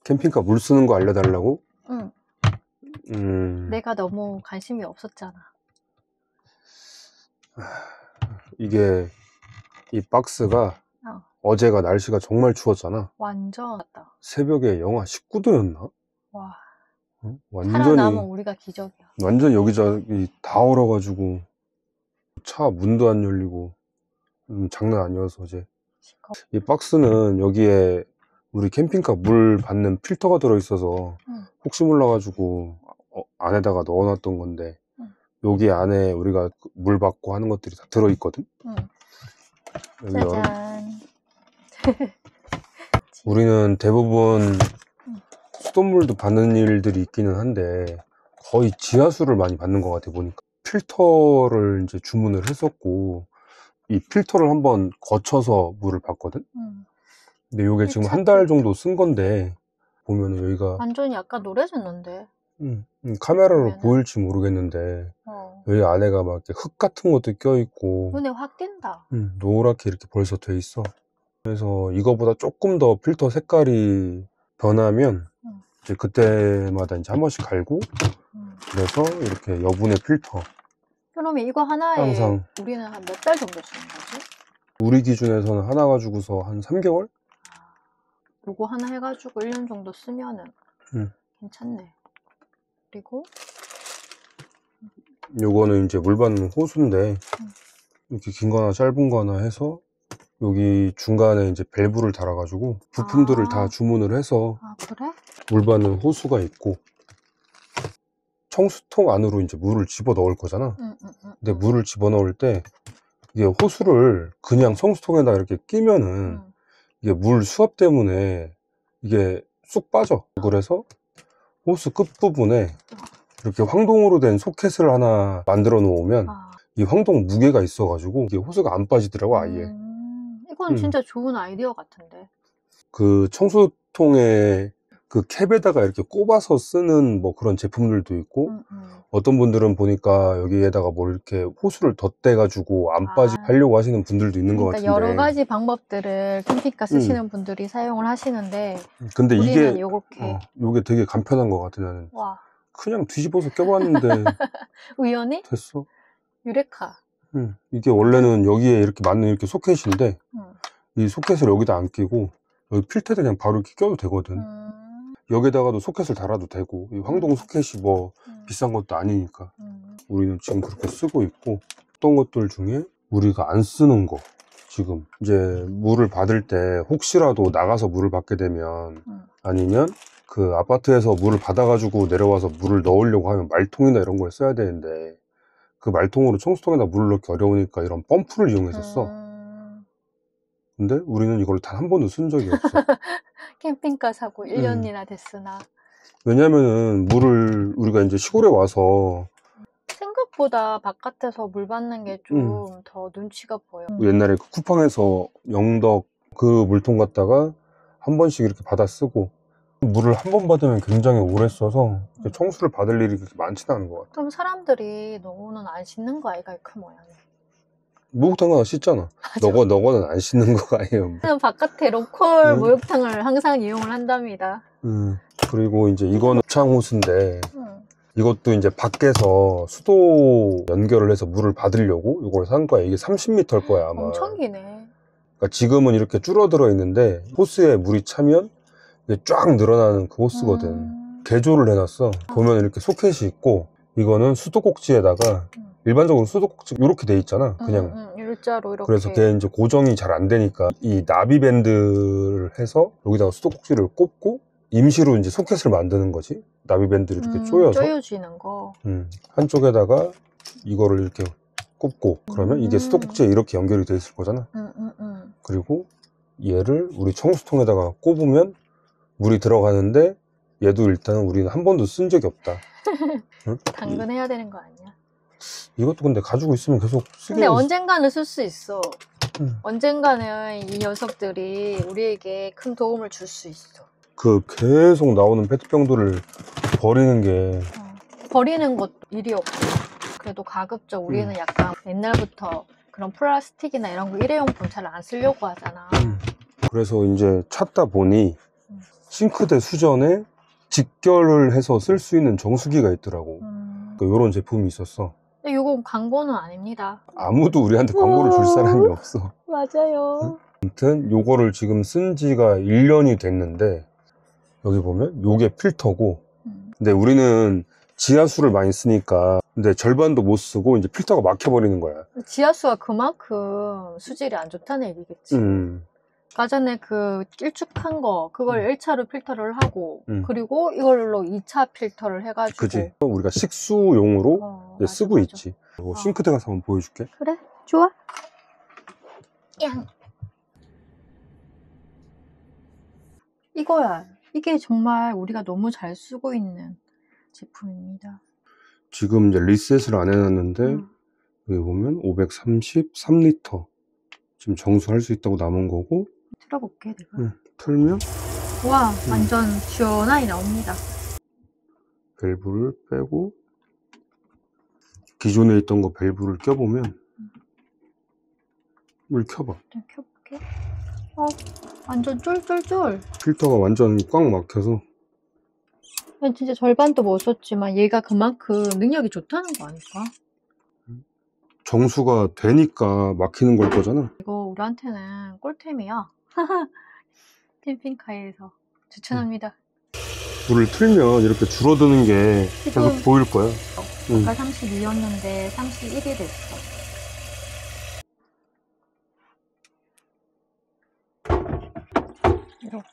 캠핑카 물 쓰는 거 알려달라고? 응. 내가 너무 관심이 없었잖아. 이게 이 박스가 어제가 날씨가 정말 추웠잖아. 완전 맞다. 새벽에 영하 19도였나? 와. 응? 살아남은 우리가 기적이야. 완전 여기저기 다 얼어가지고 차 문도 안 열리고 장난 아니어서 어제. 이 박스는 여기에 우리 캠핑카 물 받는 필터가 들어있어서 혹시 몰라가지고 안에다가 넣어놨던 건데 여기 안에 우리가 물 받고 하는 것들이 다 들어있거든. 짜잔. 우리는 대부분 수돗물도 받는 일들이 있기는 한데 거의 지하수를 많이 받는 것 같아. 보니까 필터를 이제 주문을 했었고 이 필터를 한번 거쳐서 물을 받거든. 근데 이게 지금 한 달 정도 쓴 건데 보면은 여기가 완전히 약간 노래졌는데. 카메라로 보면은. 보일지 모르겠는데 여기 안에가 막 이렇게 흙 같은 것도 껴있고 눈에 확 띈다. 노랗게 이렇게 벌써 돼 있어. 그래서 이거보다 조금 더 필터 색깔이 변하면 이제 그때마다 이제 한 번씩 갈고 그래서 이렇게 여분의 필터. 그러면 이거 하나에 항상 우리는 한 몇 달 정도 쓰는 거지? 우리 기준에서는 하나 가지고서 한 3개월? 요거 하나 해가지고 1년 정도 쓰면은 괜찮네. 그리고 요거는 이제 물 받는 호수인데 이렇게 긴 거나 짧은 거나 해서 여기 중간에 이제 밸브를 달아가지고 부품들을 다 주문을 해서 그래? 물 받는 호수가 있고 청수통 안으로 이제 물을 집어 넣을 거잖아. 근데 물을 집어 넣을 때 이게 호수를 그냥 청수통에다 이렇게 끼면은 이게 물 수압 때문에 이게 쑥 빠져. 그래서 호수 끝부분에 이렇게 황동으로 된 소켓을 하나 만들어 놓으면 이 황동 무게가 있어 가지고 이게 호수가 안 빠지더라고. 아예. 이건 진짜 좋은 아이디어 같은데. 그 청수통에 그 캡에다가 이렇게 꼽아서 쓰는 뭐 그런 제품들도 있고 어떤 분들은 보니까 여기에다가 뭘 이렇게 호수를 덧대 가지고 안 빠지게 하려고 하시는 분들도 있는 것 같은데 여러 가지 방법들을 캠핑카 쓰시는 분들이 사용을 하시는데 근데 이게 요렇게 요게 되게 간편한 것 같아. 나는 와. 그냥 뒤집어서 껴봤는데 우연히? 됐어. 유레카. 이게 원래는 여기에 이렇게 맞는 이렇게 소켓인데 이 소켓을 여기다 안 끼고 여기 필터에 그냥 바로 이렇게 껴도 되거든. 여기다가도 소켓을 달아도 되고 이 황동 소켓이 뭐 비싼 것도 아니니까 우리는 지금 그렇게 쓰고 있고 어떤 것들 중에 우리가 안 쓰는 거 지금 이제 물을 받을 때 혹시라도 나가서 물을 받게 되면 아니면 그 아파트에서 물을 받아가지고 내려와서 물을 넣으려고 하면 말통이나 이런 걸 써야 되는데 그 말통으로 청수통에다 물을 넣기 어려우니까 이런 펌프를 이용했었어. 근데 우리는 이걸 단 한 번도 쓴 적이 없어. 캠핑카 사고 1년이나 됐으나. 왜냐면은 물을 우리가 이제 시골에 와서 생각보다 바깥에서 물 받는 게 좀 더 눈치가 보여. 옛날에 그 쿠팡에서 영덕 그 물통 갖다가 한 번씩 이렇게 받아 쓰고 물을 한 번 받으면 굉장히 오래 써서 청수를 받을 일이 그렇게 많지는 않은 것 같아. 그럼 사람들이 너는 안 씻는 거 아이가 그 모양이. 목욕탕 씻잖아. 너거는 안 씻는 거 아니에요. 저는 바깥에 로컬 목욕탕을 항상 이용을 한답니다. 그리고 이제 이거는 창호수인데 이것도 이제 밖에서 수도 연결을 해서 물을 받으려고 이걸 산 거야. 이게 30m일 거야 아마. 엄청 기네. 그러니까 지금은 이렇게 줄어들어 있는데 호스에 물이 차면 이게 쫙 늘어나는 그 호스거든. 개조를 해놨어. 보면 이렇게 소켓이 있고 이거는 수도꼭지에다가 일반적으로 수도꼭지 이렇게 돼 있잖아. 그냥 일자로 이렇게. 그래서 걔 이제 고정이 잘 안 되니까 이 나비 밴드를 해서 여기다가 수도꼭지를 꽂고 임시로 이제 소켓을 만드는 거지. 나비 밴드를 이렇게 조여서 조여지는 거. 한쪽에다가 이거를 이렇게 꽂고 그러면 이게 수도꼭지에 이렇게 연결이 돼 있을 거잖아. 그리고 얘를 우리 청수통에다가 꼽으면 물이 들어가는데 얘도 일단은 우리는 한 번도 쓴 적이 없다. 당근해야 되는 거 아니야? 이것도 근데 가지고 있으면 계속 쓰게. 근데 언젠가는 쓸 수 있어. 언젠가는 이 녀석들이 우리에게 큰 도움을 줄 수 있어. 그 계속 나오는 페트병들을 버리는 게 버리는 것도 일이 없고 그래도 가급적 우리는 약간 옛날부터 그런 플라스틱이나 이런 거 일회용품 잘 안 쓰려고 하잖아. 그래서 이제 찾다 보니 싱크대 수전에 직결을 해서 쓸 수 있는 정수기가 있더라고. 이런 제품이 있었어. 근데 이건 광고는 아닙니다. 아무도 우리한테 광고를 줄 사람이 없어. 맞아요. 아무튼 요거를 지금 쓴 지가 1년이 됐는데 여기 보면 요게 필터고, 근데 우리는 지하수를 많이 쓰니까 근데 절반도 못 쓰고 이제 필터가 막혀버리는 거야. 지하수가 그만큼 수질이 안 좋다는 얘기겠지. 아까 전에 그 길쭉한 거 그걸 1차로 필터를 하고 그리고 이걸로 2차 필터를 해가지고. 그치. 우리가 식수용으로 이제 맞아, 쓰고 맞아. 있지. 싱크대 가서 한번 보여줄게. 그래, 좋아. 양. 이거야. 이게 정말 우리가 너무 잘 쓰고 있는 제품입니다. 지금 이제 리셋을 안 해놨는데 여기 보면 533리터 지금 정수할 수 있다고 남은 거고. 틀어볼게 내가. 틀면 와, 완전 시원하게 나옵니다. 밸브를 빼고 기존에 있던 거 밸브를 껴보면 물 켜봐. 좀 켜볼게. 완전 쫄쫄쫄. 필터가 완전 꽉 막혀서. 진짜 절반도 못 썼지만 얘가 그만큼 능력이 좋다는 거 아닐까? 정수가 되니까 막히는 걸 거잖아. 이거 우리한테는 꿀템이야. 캠핑카에서 추천합니다. 불을 틀면 이렇게 줄어드는 게 지금 계속 보일 거야. 아까 32였는데 31이 됐어. 이렇게.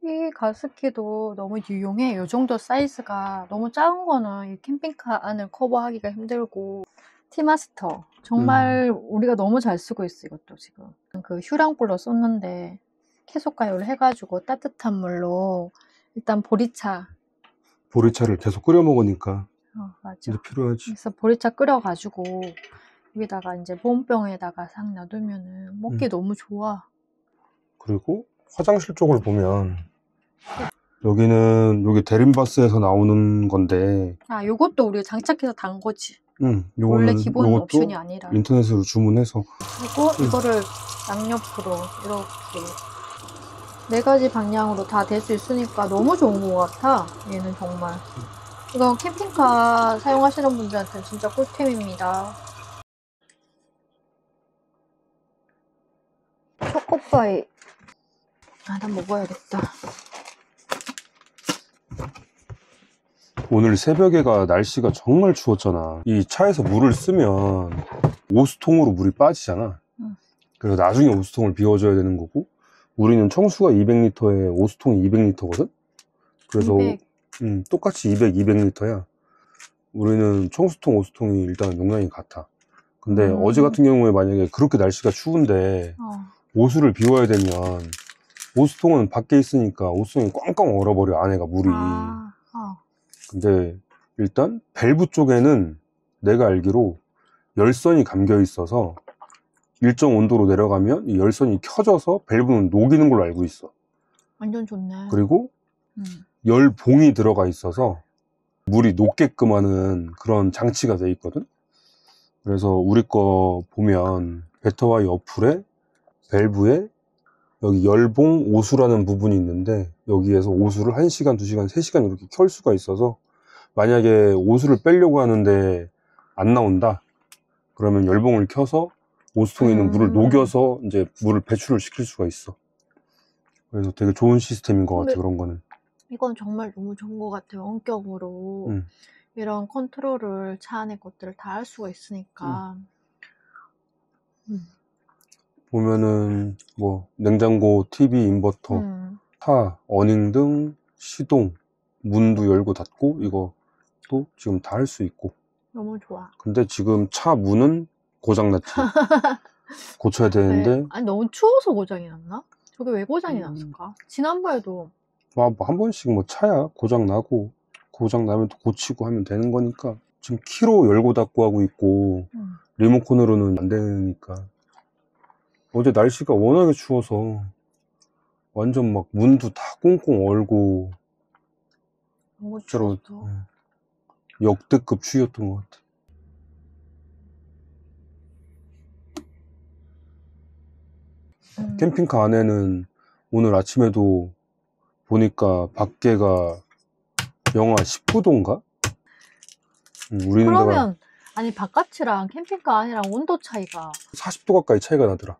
이 가습기도 너무 유용해. 이 정도 사이즈가 너무 작은 거는 이 캠핑카 안을 커버하기가 힘들고. 티마스터 정말 우리가 너무 잘 쓰고 있어. 이것도 지금 그 휴랑불로 쏟는데 캐소가요를 해가지고 따뜻한 물로 일단 보리차를 계속 끓여 먹으니까 맞아. 이제 필요하지. 그래서 보리차 끓여가지고 여기다가 이제 보온병에다가 싹 놔두면은 먹기 너무 좋아. 그리고 화장실 쪽을 보면 여기는 여기 데림바스에서 나오는 건데. 요것도 우리가 장착해서 단 거지. 요거는 원래 기본 옵션이 아니라. 인터넷으로 주문해서. 그리고 이거를 양옆으로 이렇게 4가지 방향으로 다 될 수 있으니까 너무 좋은 것 같아. 얘는 정말. 이거 캠핑카 사용하시는 분들한테는 진짜 꿀템입니다. 초코파이. 난 먹어야겠다. 오늘 새벽에가 날씨가 정말 추웠잖아. 이 차에서 물을 쓰면 오수통으로 물이 빠지잖아. 그래서 나중에 오수통을 비워줘야 되는 거고, 우리는 청수가 200리터에 오수통이 200리터거든? 그래서 200. 똑같이 200리터야. 우리는 청수통, 오수통이 일단 용량이 같아. 근데 어제 같은 경우에 만약에 그렇게 날씨가 추운데 오수를 비워야 되면 오수통은 밖에 있으니까 오수통이 꽝꽝 얼어버려, 안에가 물이. 근데 일단 밸브 쪽에는 내가 알기로 열선이 감겨 있어서 일정 온도로 내려가면 이 열선이 켜져서 밸브는 녹이는 걸로 알고 있어. 완전 좋네. 그리고 열봉이 들어가 있어서 물이 녹게끔 하는 그런 장치가 돼 있거든. 그래서 우리 거 보면 배터와이 어플에 밸브에 여기 열봉 오수라는 부분이 있는데 여기에서 오수를 1시간, 2시간, 3시간 이렇게 켤 수가 있어서 만약에 오수를 빼려고 하는데 안 나온다 그러면 열봉을 켜서 오수통에 있는 물을 녹여서 이제 물을 배출을 시킬 수가 있어. 그래서 되게 좋은 시스템인 것 같아. 그런 거는 이건 정말 너무 좋은 것 같아요. 원격으로 이런 컨트롤을 차 안의 것들을 다 할 수가 있으니까. 보면은 뭐 냉장고, TV, 인버터, 차, 어닝등, 시동, 문도 열고 닫고 이것도 지금 다 할 수 있고. 너무 좋아. 근데 지금 차 문은 고장났지. 고쳐야 되는데. 네. 아니 너무 추워서 고장이 났나? 저게 왜 고장이 났을까? 지난번에도 뭐 한 번씩 뭐 차야 고장나고 고장나면 또 고치고 하면 되는 거니까. 지금 키로 열고 닫고 하고 있고 리모컨으로는 안 되니까. 어제 날씨가 워낙에 추워서 완전 막 문도 다 꽁꽁 얼고 너무 추웠어. 역대급 추위였던 것 같아. 캠핑카 안에는 오늘 아침에도 보니까 밖에가 영하 19도인가? 우리 데가 그러면 아니 바깥이랑 캠핑카 안이랑 온도 차이가 40도 가까이 차이가 나더라.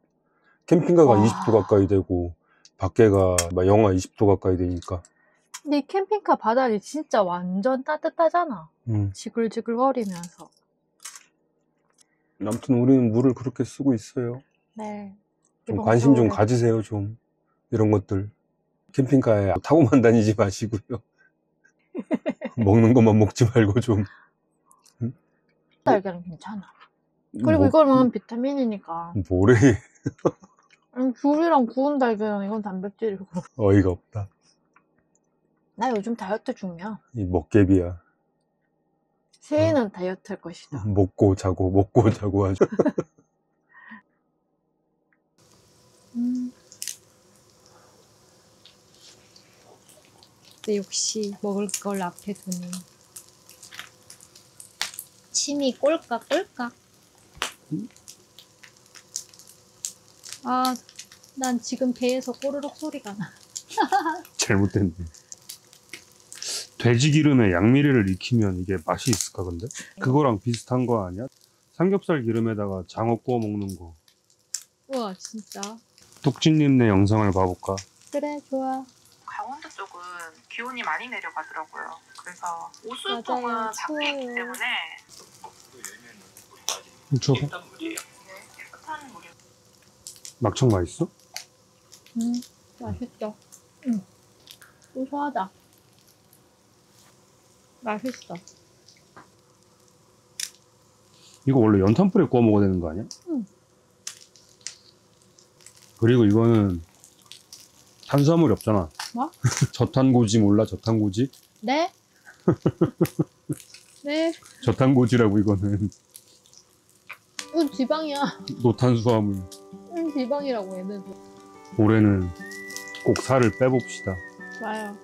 캠핑카가 와. 20도 가까이 되고 밖에가 막 영하 20도 가까이 되니까. 근데 이 캠핑카 바닥이 진짜 완전 따뜻하잖아. 지글지글거리면서. 아무튼 우리는 물을 그렇게 쓰고 있어요. 네. 좀 이번 관심 좀 겨울에. 가지세요, 좀. 이런 것들. 캠핑카에 타고만 다니지 마시고요. 먹는 것만 먹지 말고 좀. 달걀은 괜찮아. 그리고 뭐, 이거는 비타민이니까. 뭐래. 귤이랑 구운 달걀은 이건 단백질이고. 어이가 없다. 나 요즘 다이어트 중이야. 이 먹개비야. 새해는 다이어트 할 것이다. 먹고 자고 아주. 근데 역시 먹을 걸 앞에 두니 침이 꼴깍꼴깍. 아, 난 지금 배에서 꼬르륵 소리가 나. 잘못됐네. 돼지 기름에 양미리를 익히면 이게 맛이 있을까 근데? 그거랑 비슷한 거 아니야? 삼겹살 기름에다가 장어 구워 먹는 거. 우와, 진짜. 뚝진님네 영상을 봐볼까? 그래, 좋아. 강원도 쪽은 기온이 많이 내려가더라고요. 그래서 맞아요. 오수통은 밖에 있기 추워요. 때문에 줘봐. 깨끗한 물이 막창 맛있어? 맛있어. 고소하다. 맛있어. 이거 원래 연탄불에 구워 먹어야 되는 거 아니야? 응. 그리고 이거는 탄수화물이 없잖아. 뭐? 저탄고지 몰라? 저탄고지? 네? 네? 저탄고지라고 이거는. 이건 지방이야. 노탄수화물. 이건 지방이라고 얘네도. 올해는 꼭 살을 빼봅시다. 좋아요.